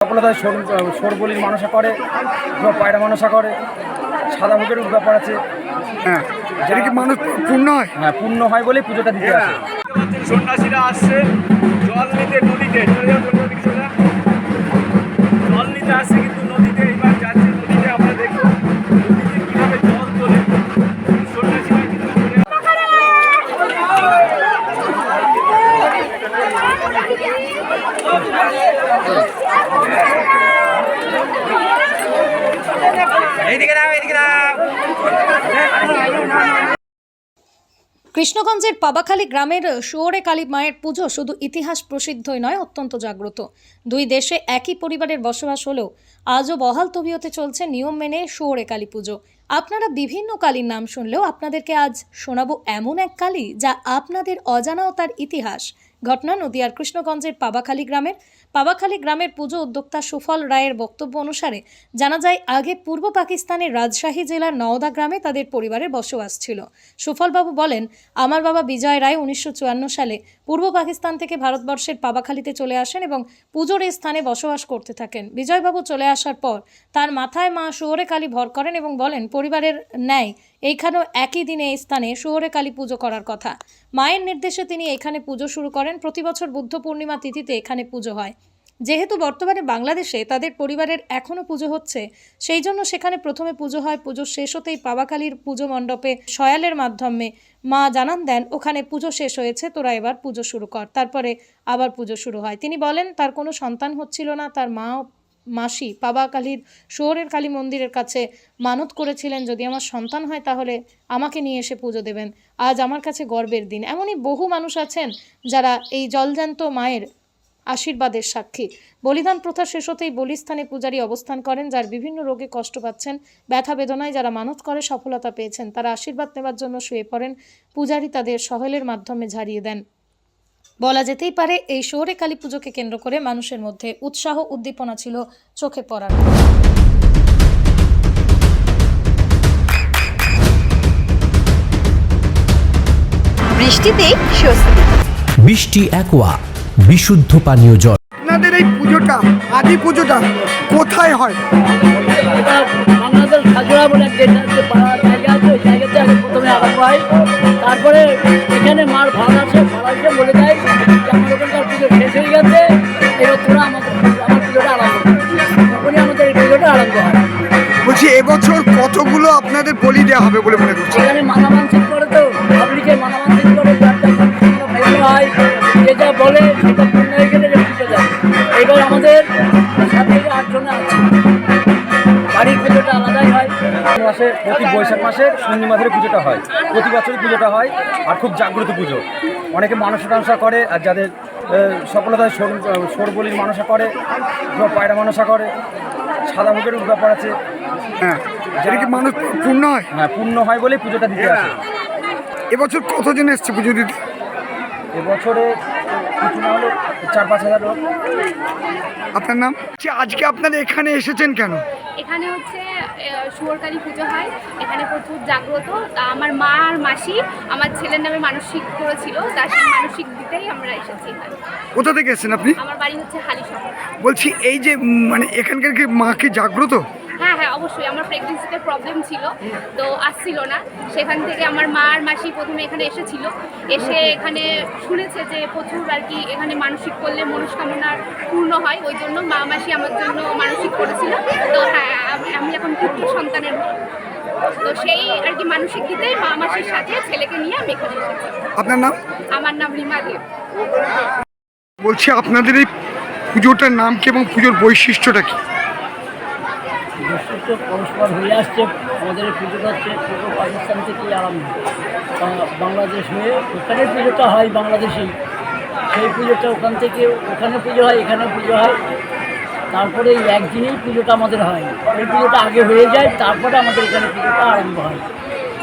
সফলতায় সরবলির মানুষা করে, পায়রা মানুষা করে, সাদা ভোগের ব্যাপার আছে। হ্যাঁ, যেটা কি মানুষ পূর্ণ হয়। হ্যাঁ, পূর্ণ হয় বলে পুজোটা দিতে আসে। সন্ন্যাসীরা আসছে জল নিতে নদীতে, জল নিতে আসছে কিন্তু নদীতে এবার যাচ্ছে। নদীতে আমরা দেখবো নদীতে কিভাবে জল তোলে সন্ন্যাসীরা কিন্তু কৃষ্ণগঞ্জের পাবাখালী গ্রামের শুয়োরে কালী মায়ের পুজো শুধু ইতিহাস প্রসিদ্ধই নয়, অত্যন্ত জাগ্রত। দুই দেশে একই পরিবারের বসবাস হলেও আজও বহাল তবিয়তে চলছে নিয়ম মেনে শুয়োরে কালী পুজো। আপনারা বিভিন্ন কালীর নাম শুনলেও আপনাদেরকে আজ শোনাবো এমন এক কালী যা আপনাদের অজানাও তার ইতিহাস। ঘটনা নদিয়ার কৃষ্ণগঞ্জের পাবাখালী গ্রামের পুজো উদ্যোক্তা সুফল রায়ের বক্তব্য অনুসারে জানা যায়, আগে পূর্ব পাকিস্তানের রাজশাহী জেলার নওদা গ্রামে তাদের পরিবারের বসবাস ছিল। সুফলবাবু বলেন, আমার বাবা বিজয় রায় 1954 সালে পূর্ব পাকিস্তান থেকে ভারতবর্ষের পাবাখালীতে চলে আসেন এবং পুজোর এই স্থানে বসবাস করতে থাকেন। বিজয়বাবু চলে আসার পর তার মাথায় মা শুয়োরে কালী ভর করেন এবং বলেন, পরিবারের ন্যায় এইখানেও একই দিনে এই স্থানে শুয়োরে কালী পুজো করার কথা। মায়ের নির্দেশে তিনি এখানে পুজো শুরু করেন। প্রতি বছর বুদ্ধ পূর্ণিমা তিথিতে এখানে পুজো হয়। যেহেতু বর্তমানে বাংলাদেশে তাদের পরিবারের এখনও পুজো হচ্ছে, সেই জন্য সেখানে প্রথমে পুজো হয়। পুজো শেষ হতেই পাবাখালীর পুজো মণ্ডপে সয়ালের মাধ্যমে মা জানান দেন, ওখানে পুজো শেষ হয়েছে, তোরা এবার পুজো শুরু কর। তারপরে আবার পুজো শুরু হয়। তিনি বলেন, তার কোনো সন্তান হচ্ছিল না। তার মাসি পাবাখালীর শুয়োরের কালী মন্দিরের কাছে মানত করেছিলেন, যদি আমার সন্তান হয় তাহলে আমাকে নিয়ে এসে পুজো দেবেন। আজ আমার কাছে গর্বের দিন। এমনই বহু মানুষ আছেন যারা এই জলজ্যান্ত মায়ের আশীর্বাদের সাক্ষী। বলিদান প্রথা শেষ হতেই বলিস্থানে পূজারী অবস্থান করেন, যার বিভিন্ন রোগে কষ্ট পাচ্ছেন, ব্যথা বেদনায় যারা মানত করে সফলতা পেয়েছেন, তারা আশীর্বাদ নেবার জন্য শুয়ে পড়েন। পূজারী তাদের সহেলের মাধ্যমে ঝাড়িয়ে দেন। বলা যেতেই পারে, এই শুয়োরে কালী পুজোকে কেন্দ্র করে মানুষের মধ্যে উৎসাহ উদ্দীপনা ছিল চোখে পড়ার। বৃষ্টিতে স্বস্তি। বৃষ্টি অ্যাকোয়া, বিশুদ্ধ পানীয় জল। আপনাদের এই পুজোটা, আদি পুজোটা কোথায় হয়? এটা বাংলাদেশ খাজুরা বলে একটা পাড়া জায়গা আছে, ওই জায়গাতে আগে প্রথমে আরম্ভ হয়। তারপরে এখানে মার ভাড়া আছে বলে দেয় যে আমার ওখানকার পুজো শেষ হয়ে গেছে, এবার তোরা আমার পুজোটা আরম্ভ হয়। তখনই আমাদের এই পুজোটা আরম্ভ হয়। বলছি, এবছর কতগুলো আপনাদের বলি দেওয়া হবে বলে মনে করছি? এখানে মানামানসিক করে, তো পাবলিকে মানামানসিক করে, বলে হয় যে যা বলে সেটা পূর্ণ হয়ে গেলে পুজো যায়। এবার আমাদের 7 থেকে 8 জনে আছে। বাড়ির পুজোটা আলাদাই হয়। প্রতি বৈশাখ মাসের পূর্ণিমা ধরে পুজোটা হয়। প্রতি বছরই পুজোটা হয়, আর খুব জাগ্রত পুজো। অনেকে মানুষা করে, আর যাদের সফলতায় সরবলির মানুষা করে, পায়রা মানুষা করে, সাদা ভোগের ব্যাপার আছে। হ্যাঁ, যেটা কি মানুষ পূর্ণ হয়। হ্যাঁ, পূর্ণ হয় বলে পুজোটা দিতে আসে। এবছর কতজন এসছে পুজো দিতে? এবছরে কিছু না হলো 4-5 হাজার লোক। আপনার নাম? আজকে আপনারা এখানে এসেছেন কেন? এখানে হচ্ছে শুয়োরকালী পুজো হয়, এখানে প্রচুর জাগ্রত। আমার মা আর মাসি আমার ছেলের নামে মানসিক করেছিল, তার সেই মানসিক দিতেই আমরা এসেছি এখানে। কোথা থেকে এসেছেন আপনি? আমার বাড়ি হচ্ছে হালিশহর। বলছি, এই যে মানে এখানকার কি মা কি জাগ্রত? হ্যাঁ হ্যাঁ, অবশ্যই। আমার প্রেগনেন্সিতে প্রবলেম ছিল, তো আসছিল না। সেখান থেকে আমার মা আর মাসি প্রথমে এখানে এসেছিল, এসে এখানে শুনেছে যে প্রচুর আর কি এখানে মানসিক করলে মনস্কামনা পূর্ণ হয়, ওই জন্য মা মাসি আমার জন্য মানসিক করেছিল। তো হ্যাঁ, আমি এখন পুত্র সন্তানের মা, তো সেই আর কি মানসিক দিতেই মা মাসির সাথে ছেলেকে নিয়ে আমি এখানে এসেছি। আপনার নাম? আমার নাম রিমা দেব। বলছি, আপনাদের এই পুজোটার নাম কি এবং পুজোর বৈশিষ্ট্যটা কি? বৈশিষ্ট্য পরস্পর হয়ে আসছে। আমাদের এই পুজোটা হচ্ছে পূর্ব পাকিস্তান থেকেই আরম্ভ, বাংলাদেশ হয়ে ওখানে পুজোটা হয় বাংলাদেশেই। সেই পুজোটা ওখান থেকে ওখানে পুজো হয়, এখানে পুজো হয়। তারপরে এই একদিনেই পুজোটা আমাদের হয়। এই পুজোটা আগে হয়ে যায়, তারপরে আমাদের এখানে পুজোটা আরম্ভ হয়।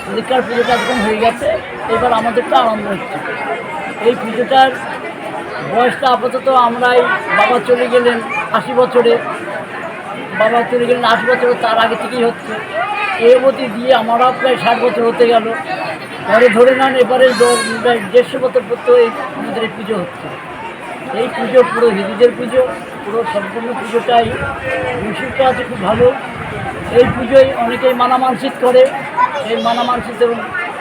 ওদিককার পুজোটা একদম হয়ে গেছে, এবার আমাদেরটা আরম্ভ হচ্ছে। এই পুজোটার বয়সটা আপাতত আমরাই, বাবা চলে গেলেন 80 বছরে, 80 বছরে, তার আগে থেকেই হচ্ছে। এই অবধি দিয়ে আমরা প্রায় 60 বছর হতে গেল। পরে ধরে নেন এবারে 150 বছর পর তো এই আমাদের এই পুজো হচ্ছে। এই পুজো পুরো হিন্দুদের পুজো। পুরো সম্পূর্ণ পুজোটাই বৈশিষ্ট্য আছে খুব ভালো। এই পুজোয় অনেকেই মানা মানসিক করে, এই মানা মানসিক এবং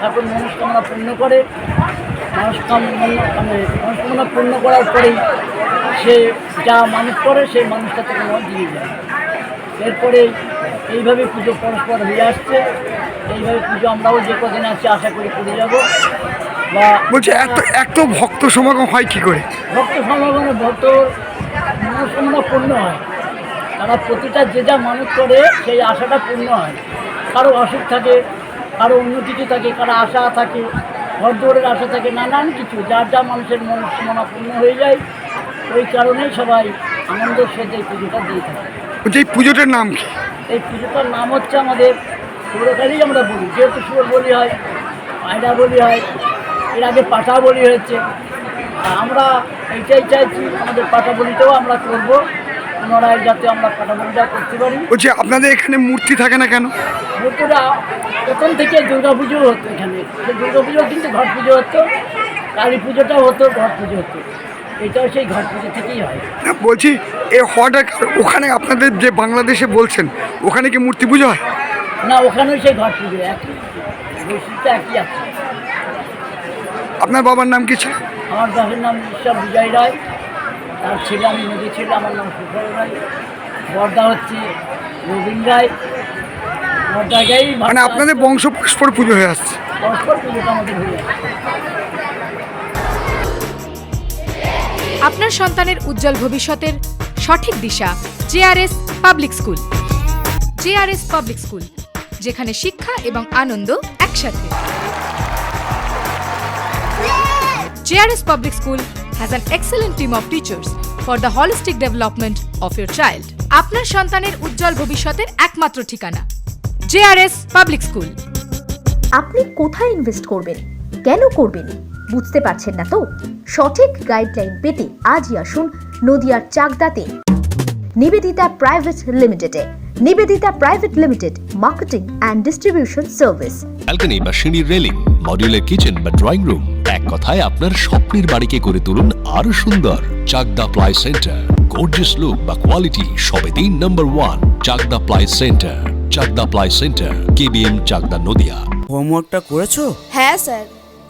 এখন মনস্কামনা পূর্ণ করে। মনস্কামনা পূর্ণ করার পরেই সে যা মানুষ করে সেই মানুষটা থেকে দিয়ে যায়। এরপরে এইভাবে পুজো পরস্পর হয়ে আসছে। এইভাবে পুজো আমরাও যে কদিন আছি আশা করি করে যাব। বা বলছি এত ভক্ত সমাগম হয় কি করে? ভক্ত সমাগমে ভক্ত মনস্কামনা পূর্ণ হয়। তারা প্রতিটা যে যা মানুষ করে সেই আশাটা পূর্ণ হয়। কারো অসুখ থাকে, কারো অন্য কিছু থাকে, কারো আশা থাকে, ঘর দৌড়ের আশা থাকে, নানান কিছু যার যা মানুষের মনস্কামনা পূর্ণ হয়ে যায়। ওই কারণেই সবাই আনন্দের সাথে এই পুজোটা দিয়ে থাকে। বলছি এই পুজোটার নাম কি? এই পুজোটার নাম হচ্ছে আমাদের সুরকারই আমরা বলি, যেহেতু সুর বলি হয়, পায়রা বলি হয়, এর আগে পাঠা বলি হয়েছে। আমরা এইটাই চাইছি আমাদের পাঠা বলিটাও আমরা করব, পুনরায় যাতে আমরা পাঠা বলিটা করতে পারি। বলছি আপনাদের এখানে মূর্তি থাকে না কেন? মূর্তিটা প্রথম থেকে দুর্গা পুজো হতো এখানে, সেই দুর্গা পুজো কিন্তু ঘট পুজো হতো, কালী পুজোটাও হতো, ঘট পুজো হতো। এটাও সেই ঘট পুজো থেকেই হয়। না বলছি এই হওয়াটা ওখানে আপনাদের যে বাংলাদেশে বলছেন ওখানে কি মূর্তি পুজো হয়? না, ওখানেও সেই ঘট পুজো একই, বৈশিষ্ট্য একই আছে। আপনার বাবার নাম কি ছিল? আমার বাবার নাম ঈশ্বর বিজয় রায়, তার ছেলে আমি নিজে ছিল, আমার নাম সুফল রায়। বর্দা হচ্ছে রবীন রায়। বর্দাকেই মানে আপনাদের বংশ পরস্পর পুজো হয়ে আসছে। পরস্পর পুজোটা আমাদের হয়ে আছে। আপনার সন্তানের উজ্জ্বল ভবিষ্যতের সঠিক দিশা JRS public school. JRS public school, যেখানে শিক্ষা এবং আনন্দ একসাথে। JRS public school has an excellent team of teachers for the holistic development of your child. আপনার সন্তানের উজ্জ্বল ভবিষ্যতের একমাত্র ঠিকানা জেআরএস পাবলিক স্কুল। আপনি কোথায় ইনভেস্ট করবেন, কেন করবেন বুঝতে পারছেন না তো? সঠিক গাইডলাইন পেতে আজই আসুন নদিয়ার চাকদাতে নিবেদিতা প্রাইভেট লিমিটেডে। Nivedita private limited, marketing and distribution service. Balcony বা সিঁড়ির রেলিং, মডিউলার কিচেন বা ড্রয়িং রুম, এক কথায় আপনার স্বপ্নের বাড়িকে করে তুলুন আরো সুন্দর। Chakda ply centre, gorgeous look বা কোয়ালিটি সবে 3 নম্বর 1 Chakda ply centre. Chakda ply centre, KBM, Chakda, Nadia. হোমওয়ার্কটা করেছো? হ্যাঁ স্যার।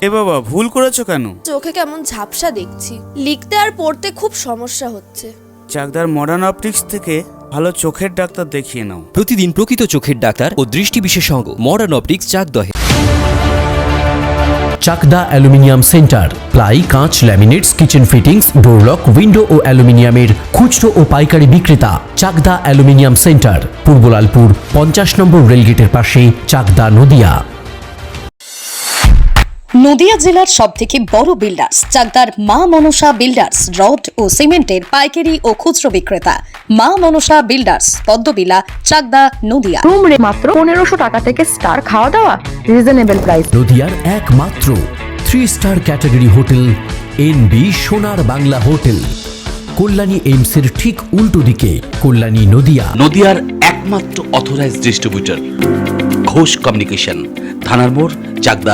এ বাবা, ভুল করেছো কেন? চোখে কেমন ঝাপসা দেখছি, লিখতে আর পড়তে খুব সমস্যা হচ্ছে। চাকদার মডার্ন অপটিক্স থেকে ভালো চোখের ডাক্তার দেখিয়ে নাও। প্রতিদিন প্রকৃত চোখের ডাক্তার ও দৃষ্টি বিশেষজ্ঞ মডার্ন অপটিক্স চাকদহে। চাকদা অ্যালুমিনিয়াম সেন্টার, প্লাই, কাঁচ, laminates, kitchen fittings, door lock, window ও অ্যালুমিনিয়ামের খুচরো ও পাইকারি বিক্রেতা। চাকদা অ্যালুমিনিয়াম সেন্টার, পূর্ব লালপুর 50 নম্বর রেলগেটের পাশে, চাকদা, নদিয়া। নদিয়া জেলার সবথেকে বড় বিল্ডার্স চাকদার মা মনসা বিল্ডার্স, রড ও সিমেন্টের পাইকারি ও খুচরো বিক্রেতা। মা মনসা বিল্ডার্স, পদ্মবিলা, চাকদা, নদিয়া। রুম রে মাত্র 1500 টাকা থেকে স্টার, খাওয়া দাওয়া রিজনেবল প্রাইস। নদিয়ার একমাত্র 3 স্টার ক্যাটাগরি হোটেল এনবি সোনার বাংলা হোটেল, কল্যাণী এইমসের ঠিক উল্টো দিকে, কল্যাণী, নদিয়া। নদিয়ার একমাত্র অথরাইজড ডিস্ট্রিবিউটর ঘোষ কমিউনিকেশন, থানার মোড়, চাকদা।